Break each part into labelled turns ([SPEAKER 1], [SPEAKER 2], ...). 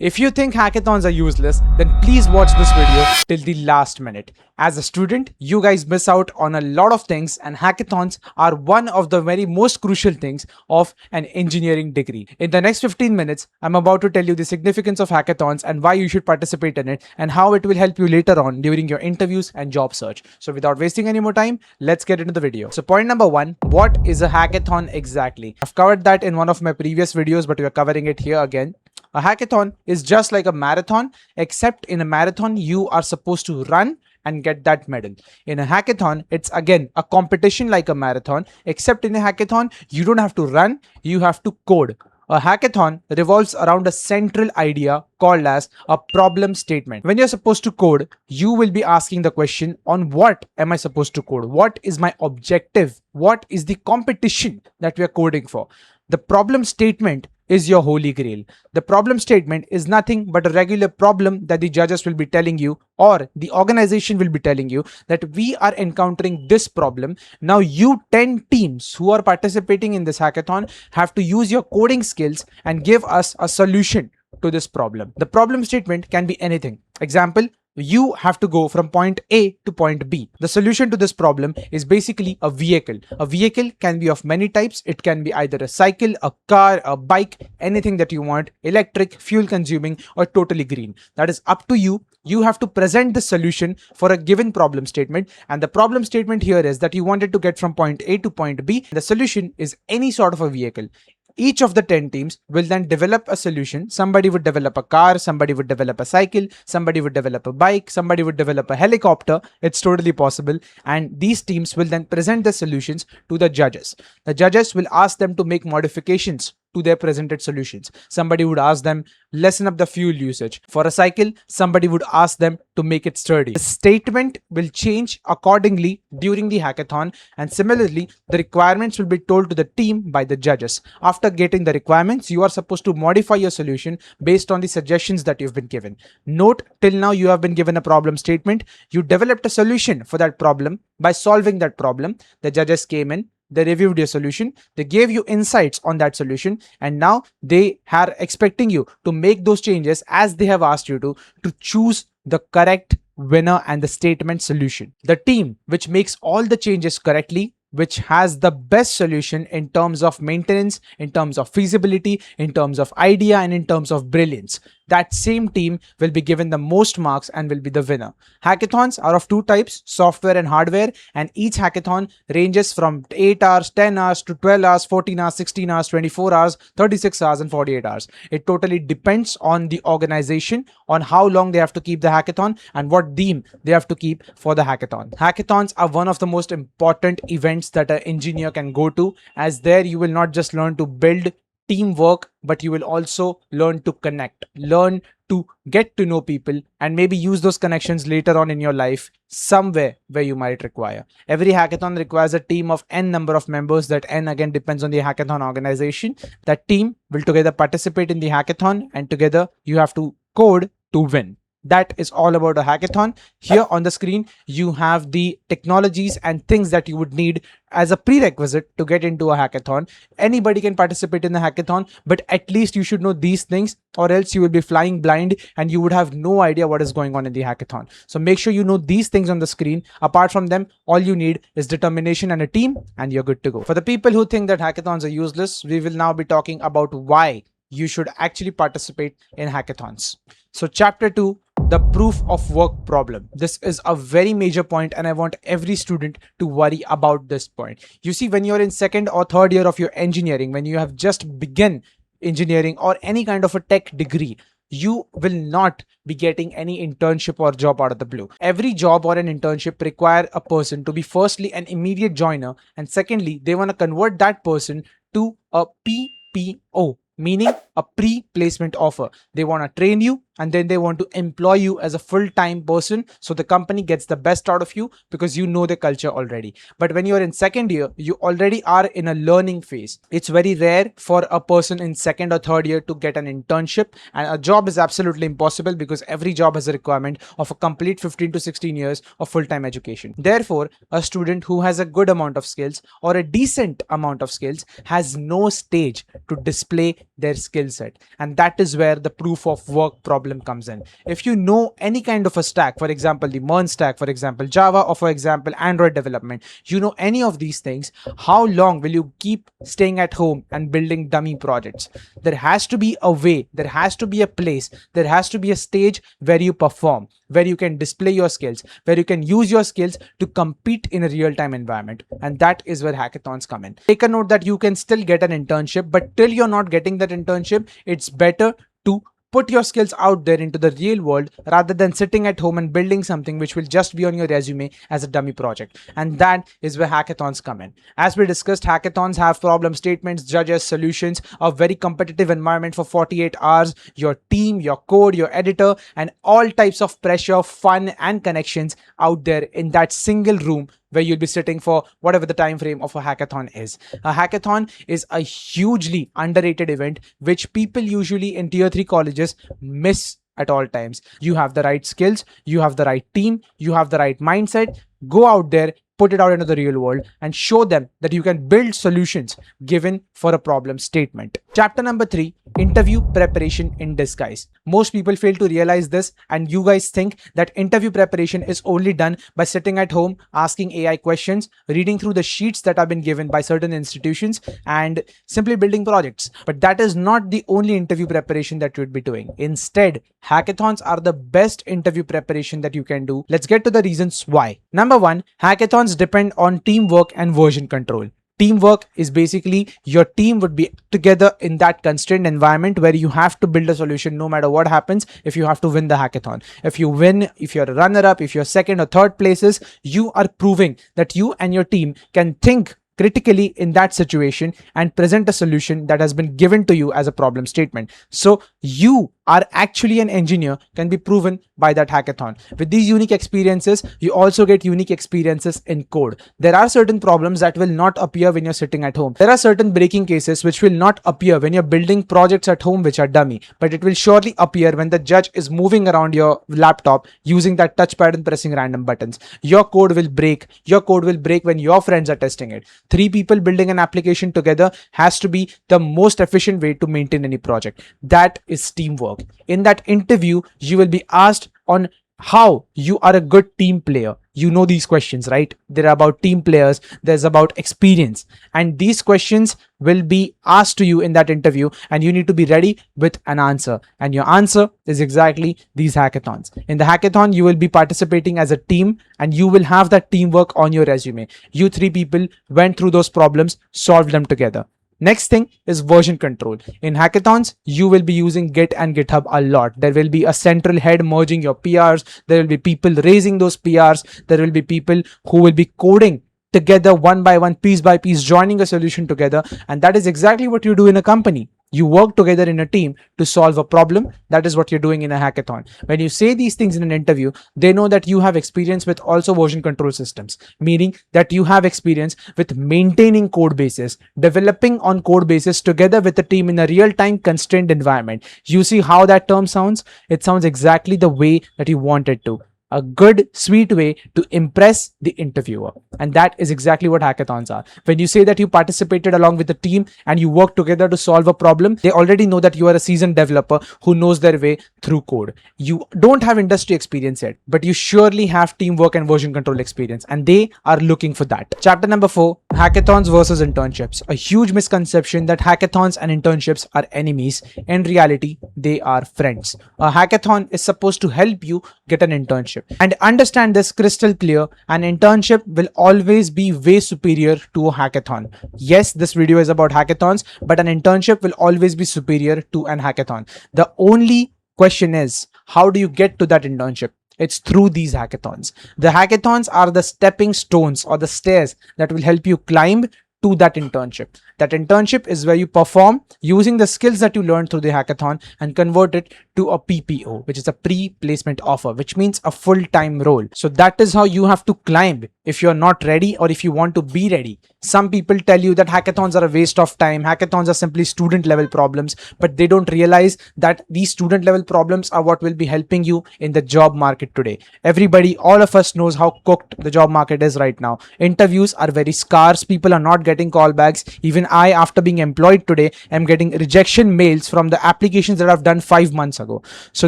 [SPEAKER 1] If you think hackathons are useless, then please watch this video till the last minute. As a student, you guys miss out on a lot of things, and hackathons are one of the very most crucial things of an engineering degree. In the next 15 minutes, I'm about to tell you the significance of hackathons and why you should participate in it and how it will help you later on during your interviews and job search. So without wasting any more time, let's get into the video. So point number one, what is a hackathon exactly? I've covered that in one of my previous videos, but we are covering it here again. A hackathon is just like a marathon, except in a marathon, you are supposed to run and get that medal. In a hackathon, it's again a competition like a marathon, except in a hackathon, you don't have to run, you have to code. A hackathon revolves around a central idea called as a problem statement. When you're supposed to code, you will be asking the question, on what am I supposed to code? What is my objective? What is the competition that we are coding for? The problem statement is your holy grail. The problem statement is nothing but a regular problem that the judges will be telling you, or the organization will be telling you that we are encountering this problem. Now you 10 teams who are participating in this hackathon have to use your coding skills and give us a solution to this problem. The problem statement can be anything. Example, you have to go from point A to point B. The solution to this problem is basically a vehicle. A vehicle can be of many types. It can be either a cycle, a car, a bike, anything that you want, electric, fuel consuming, or totally green. That is up to you. You have to present the solution for a given problem statement. And the problem statement here is that you wanted to get from point A to point B. The solution is any sort of a vehicle. Each of the 10 teams will then develop a solution. Somebody would develop a car, somebody would develop a cycle, somebody would develop a bike, somebody would develop a helicopter. It's totally possible. And these teams will then present the solutions to the judges. The judges will ask them to make modifications to their presented solutions. Somebody would ask them, lessen up the fuel usage. For a cycle, somebody would ask them to make it sturdy. The statement will change accordingly during the hackathon, and similarly, the requirements will be told to the team by the judges. After getting the requirements, you are supposed to modify your solution based on the suggestions that you've been given. Note, till now you have been given a problem statement. You developed a solution for that problem. By solving that problem, the judges came in, they reviewed your solution, they gave you insights on that solution, and now they are expecting you to make those changes as they have asked you to choose the correct winner and the statement solution. The team which makes all the changes correctly, which has the best solution in terms of maintenance, in terms of feasibility, in terms of idea, and in terms of brilliance, that same team will be given the most marks and will be the winner. Hackathons are of two types, software and hardware, and each hackathon ranges from 8 hours, 10 hours to 12 hours, 14 hours, 16 hours, 24 hours, 36 hours, and 48 hours. It totally depends on the organization, on how long they have to keep the hackathon and what theme they have to keep for the hackathon. Hackathons are one of the most important events that an engineer can go to, as there you will not just learn to build teamwork, but you will also learn to connect, learn to get to know people, and maybe use those connections later on in your life somewhere where you might require. Every hackathon requires a team of n number of members. That n again depends on the hackathon organization. That team will together participate in the hackathon, and together you have to code to win. That is all about a hackathon. Here on the screen, you have the technologies and things that you would need as a prerequisite to get into a hackathon. Anybody can participate in the hackathon, but at least you should know these things, or else you will be flying blind and you would have no idea what is going on in the hackathon. So make sure you know these things on the screen. Apart from them, all you need is determination and a team, and you're good to go. For the people who think that hackathons are useless, we will now be talking about why you should actually participate in hackathons. So chapter 2, the proof of work problem. This is a very major point, and I want every student to worry about this point. You see, when you're in second or third year of your engineering, when you have just begun engineering or any kind of a tech degree, you will not be getting any internship or job out of the blue. Every job or an internship require a person to be firstly an immediate joiner, and secondly, they want to convert that person to a PPO, meaning a pre-placement offer. They want to train you, and then they want to employ you as a full-time person, so the company gets the best out of you because you know the culture already. But when you're in second year, you already are in a learning phase. It's very rare for a person in second or third year to get an internship, and a job is absolutely impossible because every job has a requirement of a complete 15 to 16 years of full-time education. Therefore, a student who has a good amount of skills or a decent amount of skills has no stage to display their skills skill set. And that is where the proof of work problem comes in. If you know any kind of a stack, for example, the MERN stack, for example, Java, or for example, Android development, you know any of these things, how long will you keep staying at home and building dummy projects? There has to be a way, there has to be a place, there has to be a stage where you perform, where you can display your skills, where you can use your skills to compete in a real-time environment. And that is where hackathons come in. Take a note that you can still get an internship, but till you're not getting that internship, it's better to put your skills out there into the real world rather than sitting at home and building something which will just be on your resume as a dummy project. And that is where hackathons come in. As we discussed, hackathons have problem statements, judges, solutions, a very competitive environment for 48 hours, your team, your code, your editor, and all types of pressure, fun, and connections out there in that single room where you'll be sitting for whatever the time frame of a hackathon is. A hackathon is a hugely underrated event which people usually in tier 3 colleges miss at all times. You have the right skills, you have the right team, you have the right mindset. Go out there, put it out into the real world, and show them that you can build solutions given for a problem statement. Chapter number 3, interview preparation in disguise. Most people fail to realize this, and you guys think that interview preparation is only done by sitting at home, asking AI questions, reading through the sheets that have been given by certain institutions, and simply building projects. But that is not the only interview preparation that you would be doing. Instead, hackathons are the best interview preparation that you can do. Let's get to the reasons why. Number 1, hackathons depend on teamwork and version control. Teamwork is basically your team would be together in that constrained environment where you have to build a solution no matter what happens. If you have to win the hackathon, if you win, if you're a runner-up, if you're second or third places, you are proving that you and your team can think critically in that situation and present a solution that has been given to you as a problem statement. So you are actually an engineer can be proven by that hackathon. With these unique experiences, you also get unique experiences in code. There are certain problems that will not appear when you're sitting at home. There are certain breaking cases which will not appear when you're building projects at home which are dummy, but it will surely appear when the judge is moving around your laptop using that touchpad and pressing random buttons. Your code will break. Your code will break when your friends are testing it. 3 people building an application together has to be the most efficient way to maintain any project. That is teamwork. In that interview, you will be asked on how you are a good team player. You know these questions, right? They're about team players. There's about experience. And these questions will be asked to you in that interview, and you need to be ready with an answer. And your answer is exactly these hackathons. In the hackathon, you will be participating as a team, and you will have that teamwork on your resume. You 3 people went through those problems, solved them together. Next thing is version control. In hackathons, you will be using Git and GitHub a lot. There will be a central head merging your PRs. There will be people raising those PRs. There will be people who will be coding together one by one, piece by piece, joining a solution together. And that is exactly what you do in a company. You work together in a team to solve a problem. That is what you're doing in a hackathon. When you say these things in an interview, they know that you have experience with also version control systems, meaning that you have experience with maintaining code bases, developing on code bases together with the team in a real-time constrained environment. You see how that term sounds? It sounds exactly the way that you want it to. A good, sweet way to impress the interviewer. And that is exactly what hackathons are. When you say that you participated along with the team and you work together to solve a problem, they already know that you are a seasoned developer who knows their way through code. You don't have industry experience yet, but you surely have teamwork and version control experience, and they are looking for that. Chapter number 4, hackathons versus internships. A huge misconception that hackathons and internships are enemies. In reality, they are friends. A hackathon is supposed to help you get an internship. And understand this crystal clear, an internship will always be way superior to a hackathon. Yes, this video is about hackathons, but an internship will always be superior to an hackathon. The only question is, how do you get to that internship? It's through these hackathons. The hackathons are the stepping stones or the stairs that will help you climb to that internship. That internship is where you perform using the skills that you learned through the hackathon and convert it to a PPO, which is a pre-placement offer, which means a full-time role. So that is how you have to climb if you're not ready or if you want to be ready. Some people tell you that hackathons are a waste of time. Hackathons are simply student level problems, but they don't realize that these student level problems are what will be helping you in the job market today. Everybody, all of us knows how cooked the job market is right now. Interviews are very scarce. People are not getting callbacks. Even I, after being employed today, am getting rejection mails from the applications that I've done 5 months ago. So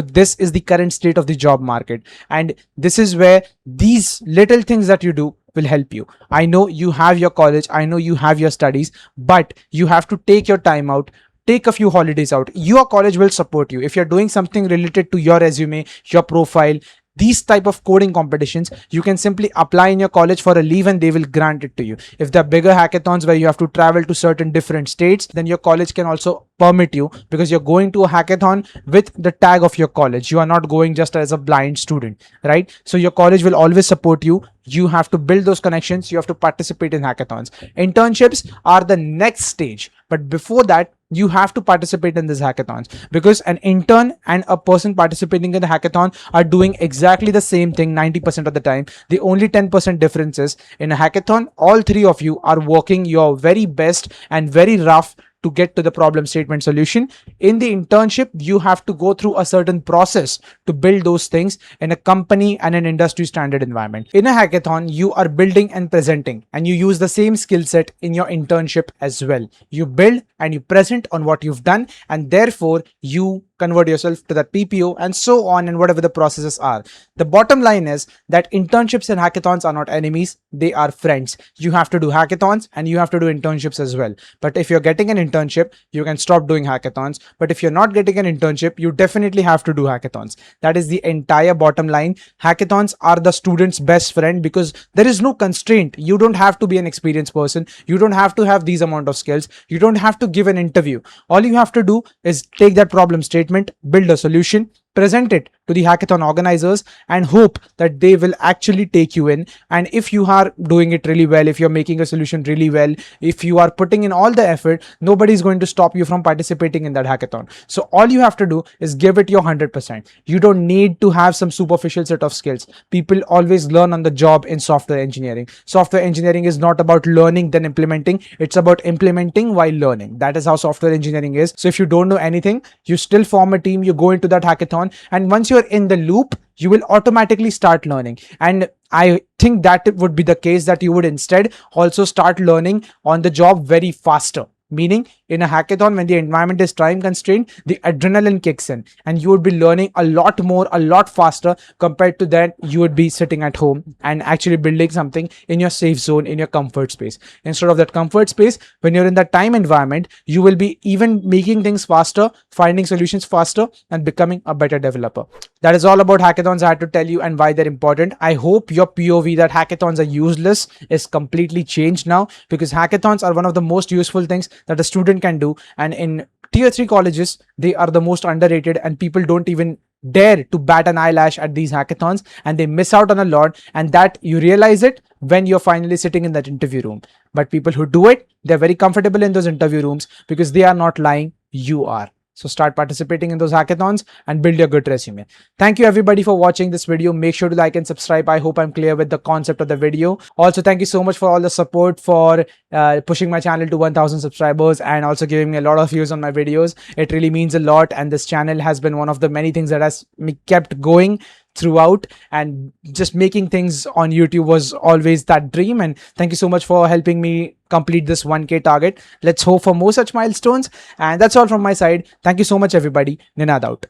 [SPEAKER 1] this is the current state of the job market. And this is where these little things that you do will help you. I know you have your college, I know you have your studies, but you have to take your time out. Take a few holidays out. Your college will support you. If you're doing something related to your resume, your profile, these type of coding competitions, you can simply apply in your college for a leave and they will grant it to you. If there are bigger hackathons where you have to travel to certain different states, then your college can also permit you, because you're going to a hackathon with the tag of your college. You are not going just as a blind student, right? So your college will always support you. You have to build those connections. You have to participate in hackathons. Internships are the next stage, but before that, you have to participate in these hackathons, because an intern and a person participating in the hackathon are doing exactly the same thing 90% of the time. The only 10% difference is, in a hackathon, all three of you are working your very best and very rough to get to the problem statement solution. In the internship, you have to go through a certain process to build those things in a company and an industry standard environment. In a hackathon, you are building and presenting, and you use the same skill set in your internship as well. You build and you present on what you've done, and therefore you convert yourself to that PPO, and so on, and whatever the processes are. The bottom line is that internships and hackathons are not enemies, they are friends. You have to do hackathons and you have to do internships as well. But if you're getting an internship, you can stop doing hackathons. But if you're not getting an internship, you definitely have to do hackathons. That is the entire bottom line. Hackathons are the student's best friend, because there is no constraint. You don't have to be an experienced person. You don't have to have these amount of skills. You don't have to give an interview. All you have to do is take that problem statement, build a solution, present it to the hackathon organizers, and hope that they will actually take you in. And if you are doing it really well, if you're making a solution really well, if you are putting in all the effort, nobody is going to stop you from participating in that hackathon. So all you have to do is give it your 100%. You don't need to have some superficial set of skills. People always learn on the job in software engineering. Software engineering is not about learning then implementing. It's about implementing while learning. That is how software engineering is. So if you don't know anything, you still form a team, you go into that hackathon, and once you're in the loop, you will automatically start learning. And I think that it would be the case that you would instead also start learning on the job very faster. Meaning, in a hackathon, when the environment is time constrained, the adrenaline kicks in and you would be learning a lot more, a lot faster, compared to that you would be sitting at home and actually building something in your safe zone, in your comfort space. Instead of that comfort space, when you're in that time environment, you will be even making things faster, finding solutions faster, and becoming a better developer. That is all about hackathons I had to tell you and why they're important. I hope your POV that hackathons are useless is completely changed now, because hackathons are one of the most useful things that a student can do. And in tier 3 colleges, they are the most underrated, and people don't even dare to bat an eyelash at these hackathons, and they miss out on a lot. And that you realize it when you're finally sitting in that interview room. But people who do it, they're very comfortable in those interview rooms because they are not lying, you are. So start participating in those hackathons and build your good resume. Thank you everybody for watching this video. Make sure to like and subscribe. I hope I'm clear with the concept of the video. Also, thank you so much for all the support for pushing my channel to 1000 subscribers and also giving me a lot of views on my videos. It really means a lot, and this channel has been one of the many things that has me kept going throughout, and just making things on YouTube was always that dream. And thank you so much for helping me complete this 1K target. Let's hope for more such milestones. And that's all from my side. Thank you so much everybody. Ninad out.